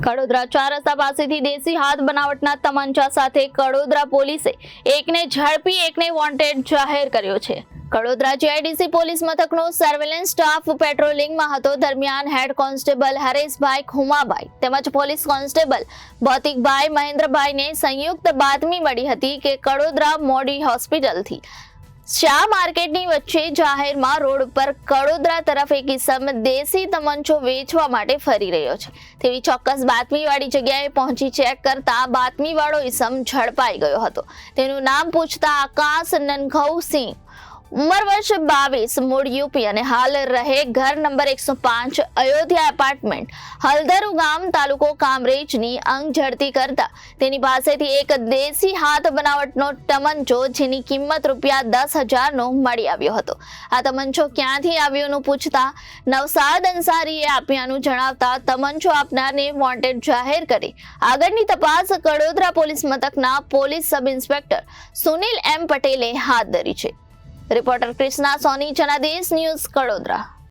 કડોદરા ચાર રસ્તા પાસેથી દેશી હાથ બનાવટના તમંચા સાથે કડોદરા પોલીસે એકને ઝડપી એકને વોન્ટેડ જાહેર કર્યો છે। કડોદરા જીઆઈડીસી પોલીસ મથકનો સર્વેલન્સ સ્ટાફ પેટ્રોલિંગમાં હતો। દરમિયાન હેડ કોન્સ્ટેબલ હરેશભાઈ ખુમાભાઈ તેમજ પોલીસ કોન્સ્ટેબલ ભૌતિકભાઈ મહેન્દ્રભાઈને સંયુક્ત બાતમી મળી હતી કે કડોદરા મોડી હોસ્પિટલથી શાહ માર્કેટની વચ્ચે જાહેરમાં રોડ પર કડોદરા તરફ એક ઇસમ દેશી તમંચો વેચવા માટે ફરી રહ્યો છે તેવી ચોક્કસ બાતમીવાળી જગ્યાએ પહોંચી ચેક કરતા બાતમીવાળો ઇસમ ઝડપાઈ ગયો હતો। તેનું નામ પૂછતા આકાશ નનઘઉસિંહ, ઉંમર વર્ષ 22, મૂળ યુપી અને હાલ રહે ઘર નંબર 105, અયોધ્યા એપાર્ટમેન્ટ, હલદરુ ગામ, તાલુકો કામરેજની અંગ ઝડપી કરતા તેની પાસેથી એક દેશી હાથ બનાવટનો તમંચો જેની કિંમત ₹10,000નો મળી આવ્યો હતો। આ તમંચો ક્યાંથી આવ્યોનું પૂછતા નવસાદ અંસારીએ આપ્યાનું જણાવતા તમંચો આપનારને વોન્ટેડ જાહેર કરી આગળની તપાસ કડોદરા પોલીસ મથકના પોલીસ સબ ઇન્સ્પેક્ટર સુનિલ એમ પટેલે હાથ ધરી છે। રિપોર્ટર કૃષ્ણા સોની, જનાદેશ ન્યૂઝ, કડોદરા।